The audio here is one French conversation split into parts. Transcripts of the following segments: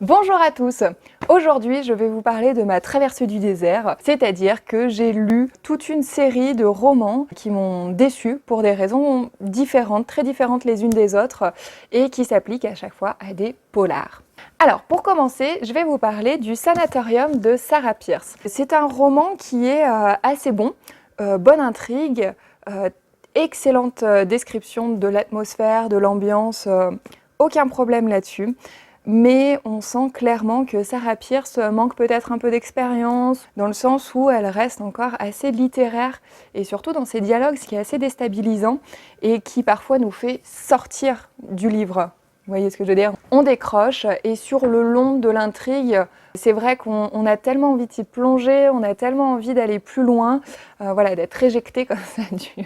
Bonjour à tous. Aujourd'hui, je vais vous parler de ma traversée du désert, c'est-à-dire que j'ai lu toute une série de romans qui m'ont déçue pour des raisons différentes, très différentes les unes des autres, et qui s'appliquent à chaque fois à des polars. Alors, pour commencer, je vais vous parler du Sanatorium de Sarah Pearse. C'est un roman qui est assez bon, bonne intrigue, excellente description de l'atmosphère, de l'ambiance, aucun problème là-dessus. Mais on sent clairement que Sarah Pearse manque peut-être un peu d'expérience, dans le sens où elle reste encore assez littéraire, et surtout dans ses dialogues, ce qui est assez déstabilisant, et qui parfois nous fait sortir du livre. Vous voyez ce que je veux dire? On décroche, et sur le long de l'intrigue, c'est vrai qu'on a tellement envie de s'y plonger, on a tellement envie d'aller plus loin, voilà, d'être éjecté comme ça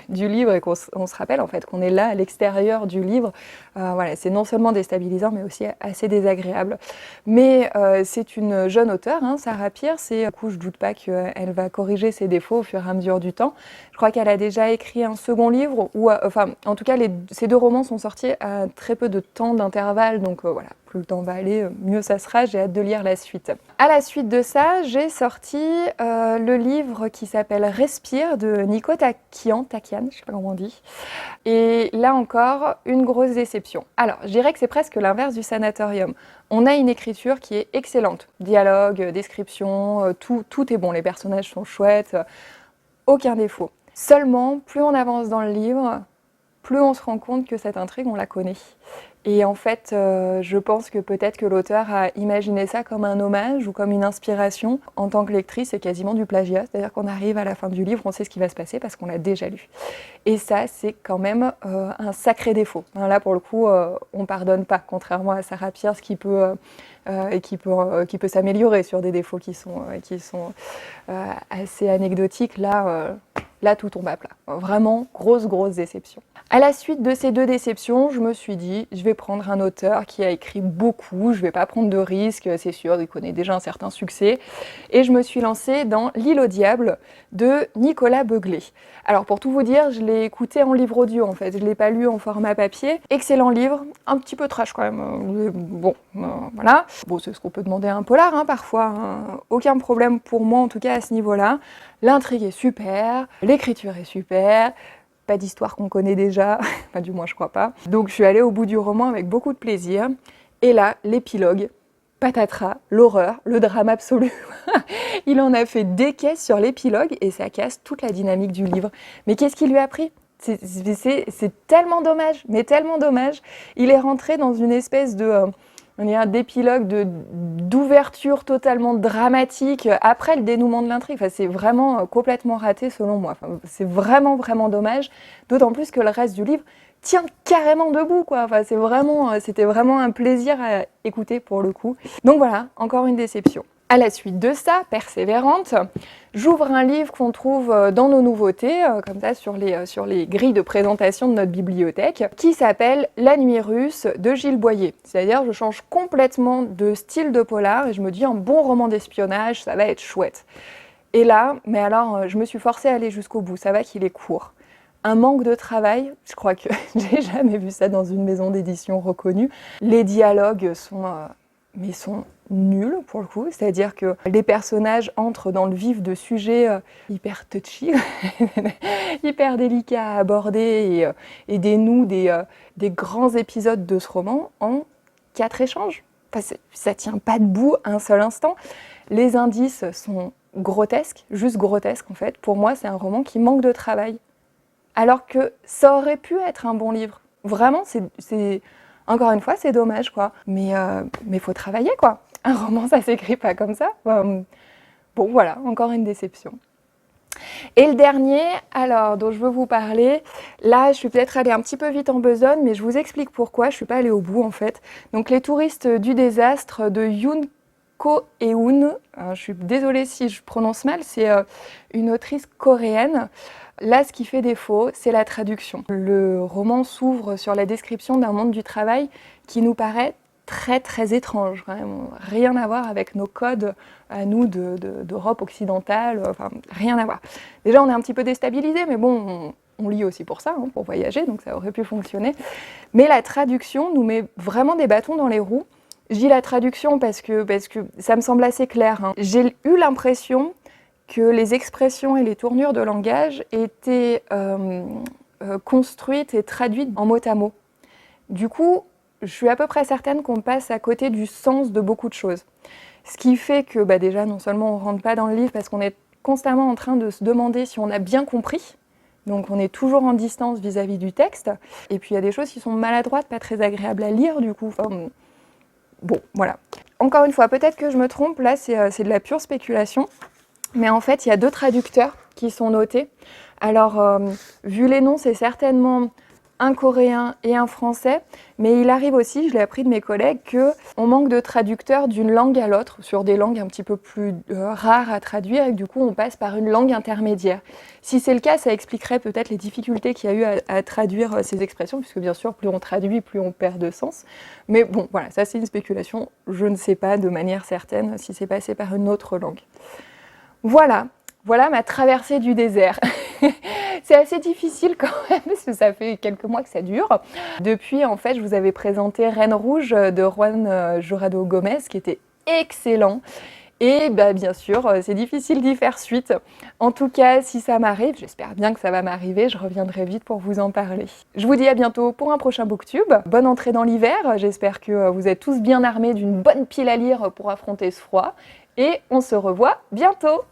du livre, et qu'on se rappelle en fait qu'on est là à l'extérieur du livre. Voilà, c'est non seulement déstabilisant, mais aussi assez désagréable. Mais c'est une jeune auteure, hein, Sarah Pearse, et du coup je ne doute pas qu'elle va corriger ses défauts au fur et à mesure du temps. Je crois qu'elle a déjà écrit un second livre, ou enfin en tout cas ces deux romans sont sortis à très peu de temps d'intervalle, donc voilà, plus le temps va aller, mieux ça sera, j'ai hâte de lire la suite. À la suite de ça, j'ai sorti le livre qui s'appelle Respire de Nico Takian, je sais pas comment on dit. Et là encore, une grosse déception. Alors, je dirais que c'est presque l'inverse du Sanatorium. On a une écriture qui est excellente. Dialogue, description, tout est bon. Les personnages sont chouettes, aucun défaut. Seulement, plus on avance dans le livre, plus on se rend compte que cette intrigue, on la connaît. Et en fait, je pense que peut-être que l'auteur a imaginé ça comme un hommage ou comme une inspiration. En tant que lectrice, c'est quasiment du plagiat. C'est-à-dire qu'on arrive à la fin du livre, on sait ce qui va se passer parce qu'on l'a déjà lu. Et ça, c'est quand même un sacré défaut. Là, pour le coup, on pardonne pas, contrairement à Sarah Pearse qui peut s'améliorer sur des défauts qui sont assez anecdotiques. Là, tout tombe à plat. Vraiment, grosse déception. À la suite de ces deux déceptions, je me suis dit, je vais prendre un auteur qui a écrit beaucoup, je vais pas prendre de risques, c'est sûr, il connaît déjà un certain succès. Et je me suis lancée dans L'île au diable de Nicolas Beuglet. Alors pour tout vous dire, je l'ai écouté en livre audio en fait, je l'ai pas lu en format papier. Excellent livre, un petit peu trash quand même, bon, voilà. Bon, c'est ce qu'on peut demander à un polar hein, parfois, hein. Aucun problème pour moi en tout cas à ce niveau-là. L'intrigue est super, l'écriture est super, pas d'histoire qu'on connaît déjà, enfin du moins je crois pas. Donc je suis allée au bout du roman avec beaucoup de plaisir. Et là, l'épilogue, patatras, l'horreur, le drame absolu. Il en a fait des caisses sur l'épilogue et ça casse toute la dynamique du livre. Mais qu'est-ce qui lui a pris ? C'est tellement dommage, mais tellement dommage. Il est rentré dans une espèce d'épilogue, d'ouverture totalement dramatique après le dénouement de l'intrigue. Enfin, c'est vraiment complètement raté selon moi. Enfin, c'est vraiment dommage, d'autant plus que le reste du livre tient carrément debout, quoi. Enfin, c'était vraiment un plaisir à écouter pour le coup. Donc voilà, encore une déception. À la suite de ça, persévérante, j'ouvre un livre qu'on trouve dans nos nouveautés, comme ça sur les grilles de présentation de notre bibliothèque, qui s'appelle La Nuit russe de Gilles Boyer. C'est-à-dire je change complètement de style de polar et je me dis un bon roman d'espionnage, ça va être chouette. Et là, mais alors je me suis forcée à aller jusqu'au bout, ça va qu'il est court. Un manque de travail, je crois que j'ai jamais vu ça dans une maison d'édition reconnue. Les dialogues sont nuls pour le coup, c'est-à-dire que les personnages entrent dans le vif de sujets hyper touchy, hyper délicats à aborder et dénouent des grands épisodes de ce roman en 4 échanges. Enfin, ça tient pas debout un seul instant. Les indices sont grotesques, juste grotesques en fait. Pour moi, c'est un roman qui manque de travail. Alors que ça aurait pu être un bon livre. Vraiment, encore une fois, c'est dommage, quoi. Mais faut travailler, quoi. Un roman, ça s'écrit pas comme ça. Bon, voilà, encore une déception. Et le dernier, alors, dont je veux vous parler, là, je suis peut-être allée un petit peu vite en besogne, mais je vous explique pourquoi, je suis pas allée au bout, en fait. Donc, Les touristes du désastre de Yoon Ko-eun, je suis désolée si je prononce mal, c'est une autrice coréenne. Là, ce qui fait défaut, c'est la traduction. Le roman s'ouvre sur la description d'un monde du travail qui nous paraît très étrange, vraiment. Rien à voir avec nos codes à nous d'Europe occidentale, enfin rien à voir. Déjà, on est un petit peu déstabilisé, mais bon, on lit aussi pour ça, hein, pour voyager, donc ça aurait pu fonctionner. Mais la traduction nous met vraiment des bâtons dans les roues. Je dis la traduction parce que ça me semble assez clair, hein. J'ai eu l'impression que les expressions et les tournures de langage étaient construites et traduites en mot à mot. Du coup, je suis à peu près certaine qu'on passe à côté du sens de beaucoup de choses. Ce qui fait que déjà, non seulement on ne rentre pas dans le livre parce qu'on est constamment en train de se demander si on a bien compris, donc on est toujours en distance vis-à-vis du texte, et puis il y a des choses qui sont maladroites, pas très agréables à lire du coup. Enfin, bon, voilà. Encore une fois, peut-être que je me trompe, là c'est de la pure spéculation, mais en fait il y a 2 traducteurs qui sont notés. Alors, vu les noms, c'est certainement un coréen et un français, mais il arrive aussi, je l'ai appris de mes collègues, qu'on manque de traducteurs d'une langue à l'autre, sur des langues un petit peu plus rares à traduire, et que du coup on passe par une langue intermédiaire. Si c'est le cas, ça expliquerait peut-être les difficultés qu'il y a eu à traduire ces expressions, puisque bien sûr, plus on traduit, plus on perd de sens. Mais bon, voilà, ça c'est une spéculation, je ne sais pas de manière certaine si c'est passé par une autre langue. Voilà ma traversée du désert. C'est assez difficile quand même, parce que ça fait quelques mois que ça dure. Depuis, en fait, je vous avais présenté Reine Rouge de Juan Jurado Gomez, qui était excellent. Et bien sûr, c'est difficile d'y faire suite. En tout cas, si ça m'arrive, j'espère bien que ça va m'arriver, je reviendrai vite pour vous en parler. Je vous dis à bientôt pour un prochain Booktube. Bonne entrée dans l'hiver, j'espère que vous êtes tous bien armés d'une bonne pile à lire pour affronter ce froid. Et on se revoit bientôt!